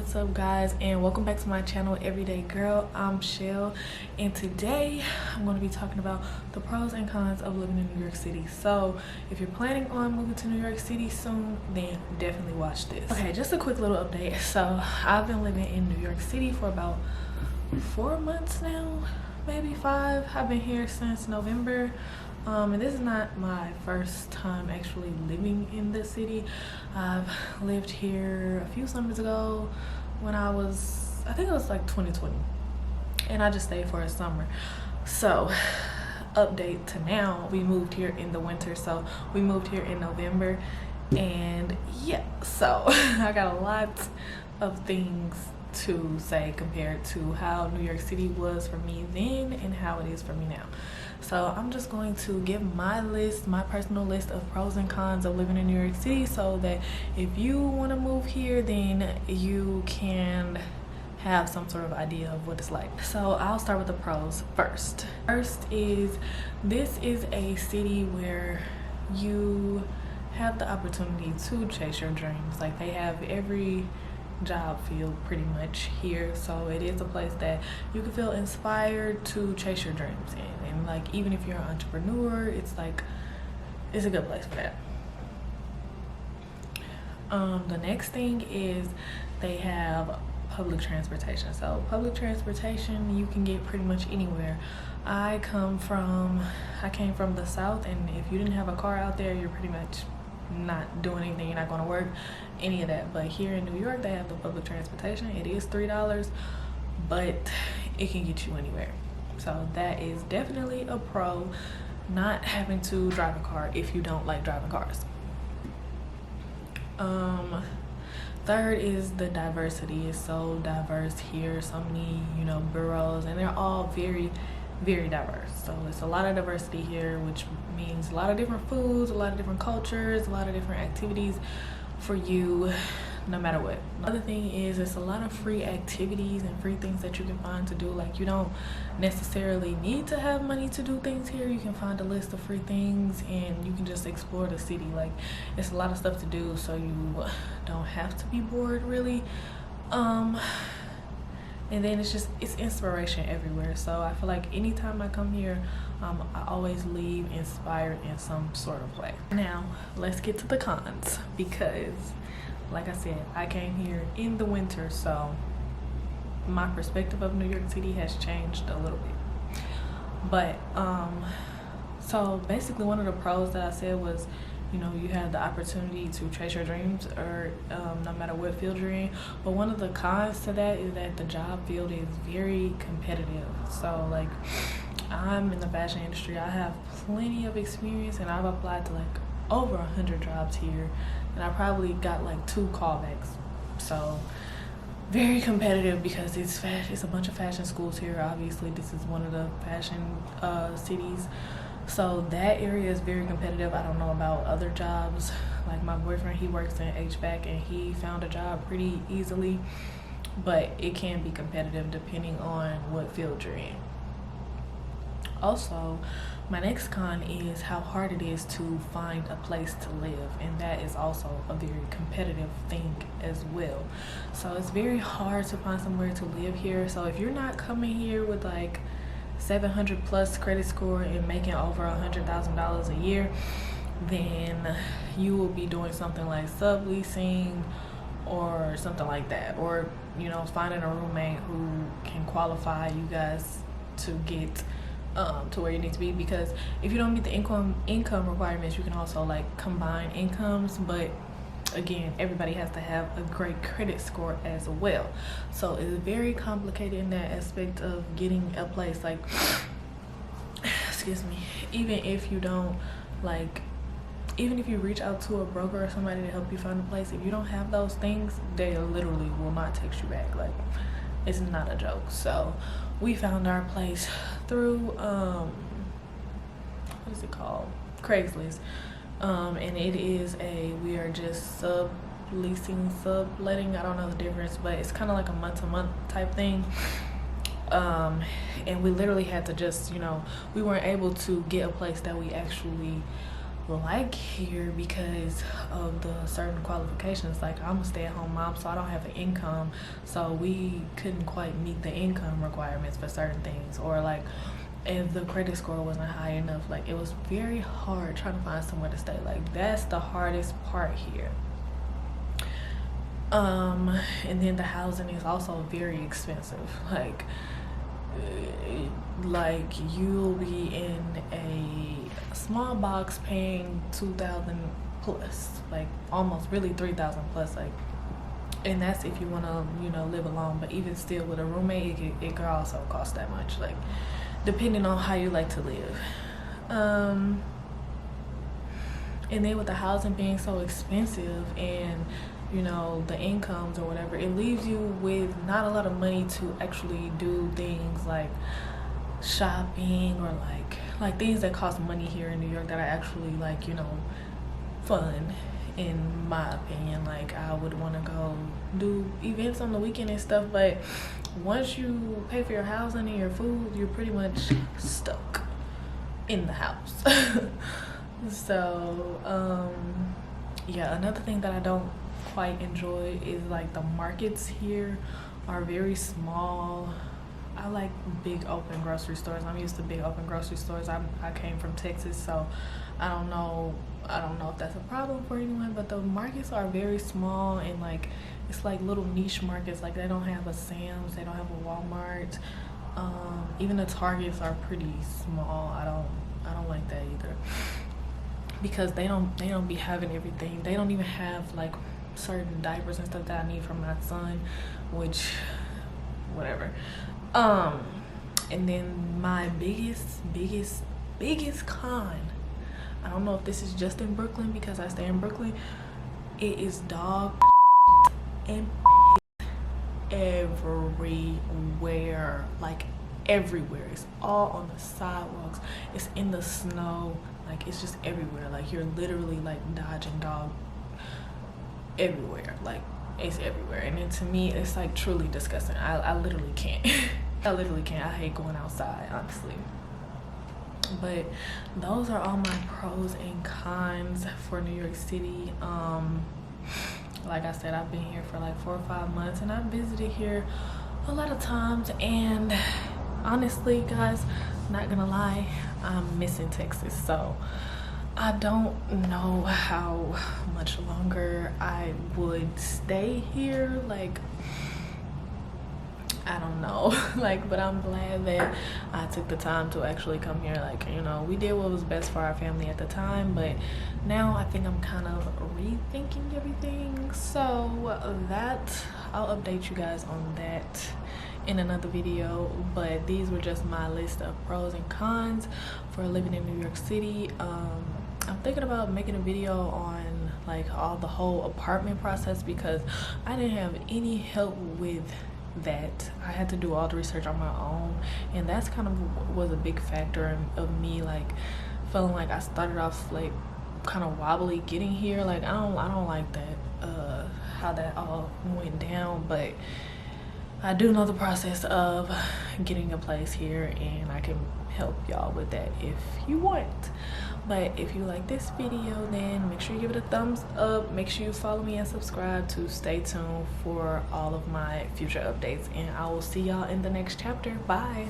What's up, guys, and welcome back to my channel, Everyday Girl. I'm Chelle, and today I'm going to be talking about the pros and cons of living in New York City. So if you're planning on moving to New York City soon, then definitely watch this. Okay, just a quick little update. So I've been living in New York City for about 4 months now, maybe 5. I've been here since November. And this is not my first time actually living in the city. I've lived here a few summers ago when I think it was like 2020, and I just stayed for a summer. So update to now, we moved here in the winter. So we moved here in November, and yeah, so I got a lot of things to say compared to how New York City was for me then and how it is for me now. So I'm just going to give my personal list of pros and cons of living in New York City, so that if you want to move here, then you can have some sort of idea of what it's like. So I'll start with the pros first. First is, this is a city where you have the opportunity to chase your dreams. Like, they have every job field pretty much here, so it is a place that you can feel inspired to chase your dreams in. And like, even if you're an entrepreneur, it's a good place for that. The next thing is they have public transportation. So public transportation, you can get pretty much anywhere. I came from the South, and if you didn't have a car out there, you're pretty much not doing anything. You're not going to work, any of that. But here in New York, they have the public transportation. It is $3, but it can get you anywhere. So that is definitely a pro, not having to drive a car if you don't like driving cars. Third is the diversity. It's so diverse here. So many, boroughs, and they're all very, very diverse. So it's a lot of diversity here, which means a lot of different foods, a lot of different cultures, a lot of different activities for you, no matter what. Another thing is, it's a lot of free activities and free things that you can find to do. Like, you don't necessarily need to have money to do things here. You can find a list of free things and you can just explore the city. Like, it's a lot of stuff to do, so you don't have to be bored, really. And then it's inspiration everywhere. So I feel like anytime I come here, I always leave inspired in some sort of way. Now, let's get to the cons, because like I said, I came here in the winter, so my perspective of New York City has changed a little bit. But so basically, one of the pros that I said was, you have the opportunity to chase your dreams, or no matter what field you're in. But one of the cons to that is that the job field is very competitive. So like, I'm in the fashion industry. I have plenty of experience, and I've applied to like over 100 jobs here, and I probably got like 2 callbacks. So very competitive, because it's a bunch of fashion schools here. Obviously, this is one of the fashion cities. So that area is very competitive. I don't know about other jobs. Like, my boyfriend, he works in HVAC, and he found a job pretty easily, but it can be competitive depending on what field you're in. Also, my next con is how hard it is to find a place to live, and that is also a very competitive thing as well. So it's very hard to find somewhere to live here. So if you're not coming here with like 700 plus credit score and making over $100,000 a year, then you will be doing something like subleasing or something like that, or finding a roommate who can qualify you guys to get to where you need to be. Because if you don't meet the income requirements, you can also like combine incomes, but again, everybody has to have a great credit score as well. So it's very complicated in that aspect of getting a place. Like, excuse me, even if you reach out to a broker or somebody to help you find a place, if you don't have those things, they literally will not text you back. Like, it's not a joke. So we found our place through what is it called? Craigslist. And it is we are just subletting, I don't know the difference, but it's kind of like a month-to-month type thing. And we literally had to just, we weren't able to get a place that we actually like here because of the certain qualifications. Like, I'm a stay-at-home mom, so I don't have an income, so we couldn't quite meet the income requirements for certain things, or like if the credit score wasn't high enough, like it was very hard trying to find somewhere to stay. Like, that's the hardest part here. And then the housing is also very expensive. Like you'll be in a small box paying 2,000 plus, like almost really 3,000 plus, like, and that's if you want to, you know, live alone. But even still, with a roommate, it could also cost that much, like depending on how you like to live. And then with the housing being so expensive, and you know, the incomes or whatever, it leaves you with not a lot of money to actually do things like shopping, or like things that cost money here in New York that are actually, like, you know, fun, in my opinion. Like, I would want to go do events on the weekend and stuff, but once you pay for your housing and your food, you're pretty much stuck in the house. So yeah, another thing that I don't quite enjoy is like the markets here are very small. I like big open grocery stores. I'm used to big open grocery stores. I came from Texas, so I don't know if that's a problem for anyone, but the markets are very small, and like it's like little niche markets. Like, they don't have a Sam's, they don't have a Walmart. Even the Targets are pretty small. I don't like that either, because they don't be having everything. They don't even have like certain diapers and stuff that I need for my son, which, whatever. And then my biggest con, I don't know if this is just in Brooklyn because I stay in Brooklyn, it is dog and everywhere. Like, everywhere. It's all on the sidewalks, it's in the snow, like it's just everywhere. Like, you're literally like dodging dog everywhere. Like, it's everywhere. And then to me, it's like truly disgusting. I literally can't. I literally can't. I hate going outside, honestly. But those are all my pros and cons for New York City. Like I said, I've been here for like 4 or 5 months, and I've visited here a lot of times, and honestly, guys, not gonna lie, I'm missing Texas. So I don't know how much longer I would stay here. Like, I don't know. Like, but I'm glad that I took the time to actually come here. Like, you know, we did what was best for our family at the time, but now I think I'm kind of rethinking everything. So that, I'll update you guys on that in another video. But these were just my list of pros and cons for living in New York City. I'm thinking about making a video on like the whole apartment process, because I didn't have any help with that. I had to do all the research on my own, and that's kind of was a big factor of me like feeling like I started off like kind of wobbly getting here. Like, I don't like that, how that all went down, but I do know the process of getting a place here, and I can help y'all with that if you want. But if you like this video, then make sure you give it a thumbs up. Make sure you follow me and subscribe to stay tuned for all of my future updates, and I will see y'all in the next chapter. Bye.